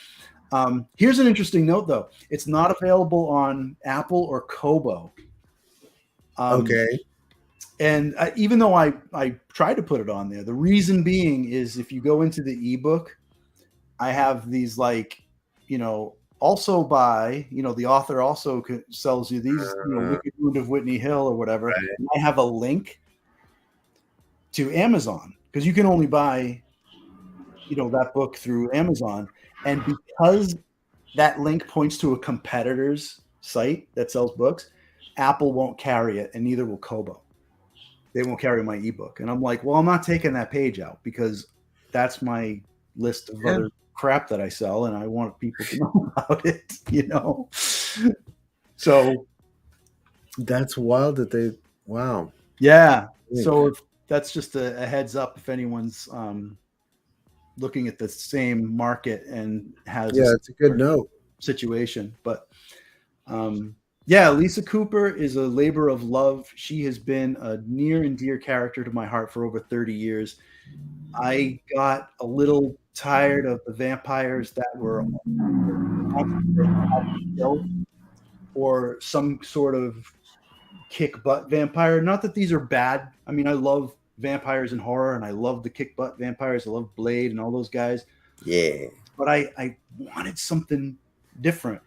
Here's an interesting note, though. It's not available on Apple or Kobo. Um, Okay. And even though I tried to put it on there, the reason being is if you go into the ebook, I have these like, also by, the author also sells you these, Uh, Wicked Wound of Whitney Hill or whatever. right. And I have a link to Amazon because you can only buy, that book through Amazon. And because that link points to a competitor's site that sells books, Apple won't carry it and neither will Kobo. They won't carry my ebook. And I'm like, well, I'm not taking that page out because that's my list of Yeah. other crap that I sell and I want people to know about it, So That's wild that they, wow. yeah. So if that's just a heads up if anyone's looking at the same market and has Yeah, it's a good note. situation. But yeah, Lisa Cooper is a labor of love. She has been a near and dear character to my heart for over 30 years. I got a little tired of the vampires that were killed or some sort of kick butt vampire. Not that these are bad. I mean, I love vampires and horror, and I love the kick butt vampires. I love Blade and all those guys. Yeah. But I wanted something different.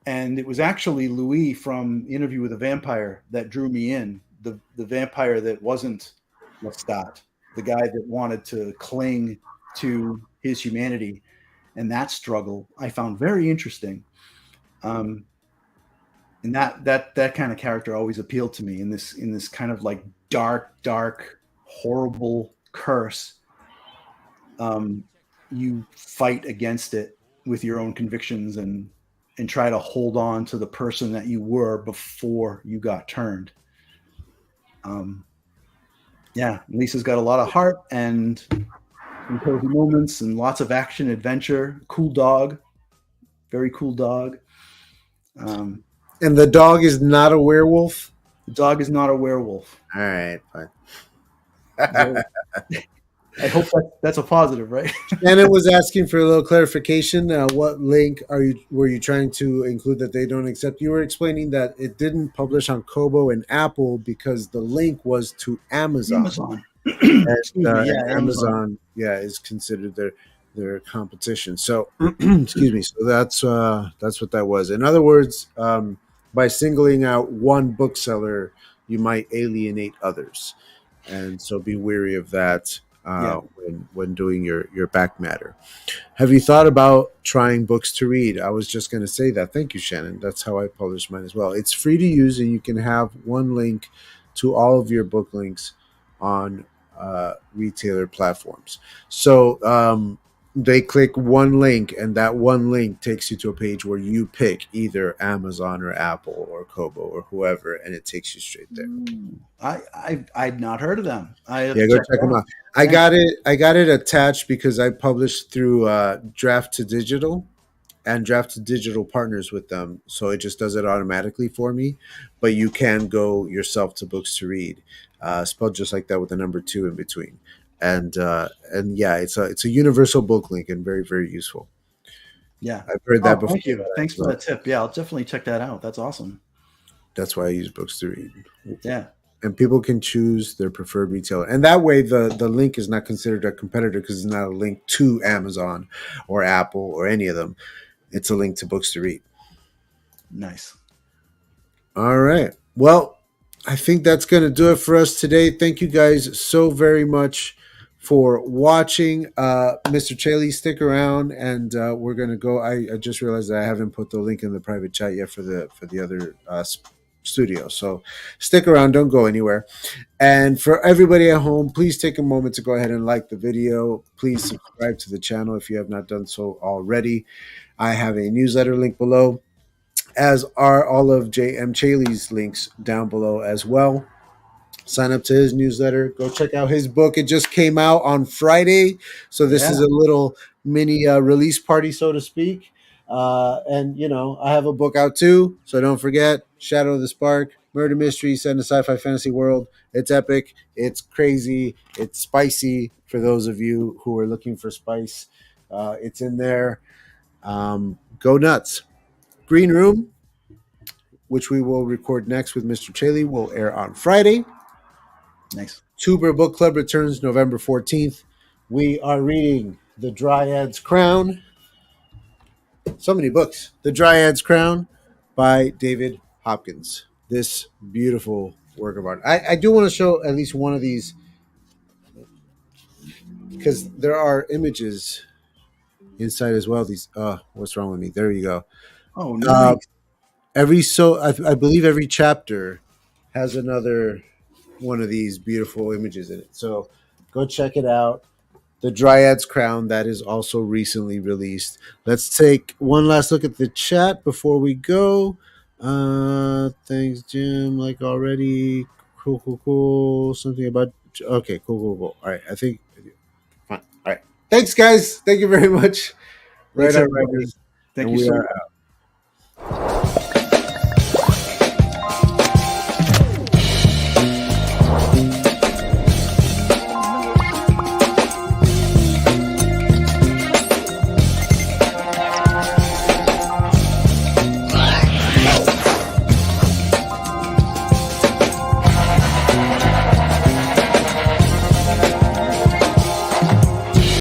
And it was actually Louis from Interview with a Vampire that drew me in. The vampire that wasn't Lestat, the guy that wanted to cling to his humanity, and that struggle I found very interesting. And that kind of character always appealed to me in this kind of like dark, horrible curse. You fight against it with your own convictions and try to hold on to the person that you were before you got turned. Yeah, Lisa's got a lot of heart and some cozy moments and lots of action, adventure. Cool dog, very cool dog. And the dog is not a werewolf? The dog is not a werewolf. All right, fine. I hope that's a positive, right? Shannon was asking for a little clarification. What link were you trying to include that they don't accept? You were explaining that it didn't publish on Kobo and Apple because the link was to Amazon. Amazon. And Amazon, is considered their competition. So, excuse me. So that's what that was. In other words, by singling out one bookseller, you might alienate others, and so be wary of that. When doing your back matter. Have you thought about trying books to read? I was just going to say that. Thank you, Shannon. That's how I publish mine as well. It's free to use, and you can have one link to all of your book links on retailer platforms. So they click one link, and that one link takes you to a page where you pick either Amazon or Apple or Kobo or whoever, and it takes you straight there. I'd not heard of them. Yeah, go check them out. I got it attached because I published through Draft to Digital, and Draft to Digital partners with them, so it just does it automatically for me. But you can go yourself to Books to Read, spelled just like that with the number 2 in between. And yeah, it's a universal book link and very, very useful. Yeah, I've heard that before. Thank you. Thanks for that tip. Yeah, I'll definitely check that out. That's awesome. That's why I use Books to Read. Yeah. And people can choose their preferred retailer. And that way the link is not considered a competitor because it's not a link to Amazon or Apple or any of them. It's a link to Books to Read. Nice. All right. Well, I think that's going to do it for us today. Thank you guys so very much for watching. Mr. Celi, stick around, and we're going to go. I just realized that I haven't put the link in the private chat yet for the other studio. So stick around. Don't go anywhere. And for everybody at home, please take a moment to go ahead and like the video. Please subscribe to the channel if you have not done so already. I have a newsletter link below, as are all of J.M. Chaley's links down below as well. Sign up to his newsletter. Go check out his book. It just came out on Friday. So this is a little mini release party, so to speak. And, I have a book out too. So don't forget, Shadow of the Spark, murder mystery set in a sci-fi fantasy world. It's epic. It's crazy. It's spicy for those of you who are looking for spice. It's in there. Go nuts. Green Room, which we will record next with Mr. Chaley, will air on Friday. Nice. Tuber Book Club returns November 14th. We are reading The Dryad's Crown. So many books. The Dryad's Crown by David Hopkins. This beautiful work of art. I do want to show at least one of these because there are images inside as well. These, what's wrong with me? There you go. Oh, Uh, nice. I believe every chapter has another one of these beautiful images in it. So go check it out. The Dryad's Crown, that is also recently released. Let's take one last look at the chat before we go. Thanks, Jim. Like already. Cool, cool, cool. Something about. Okay, cool, cool, cool. All right, I think. Fine. All right. Thanks, guys. Thank you very much. Right Thanks, on, everybody. writers. Thank And you we so are much. out.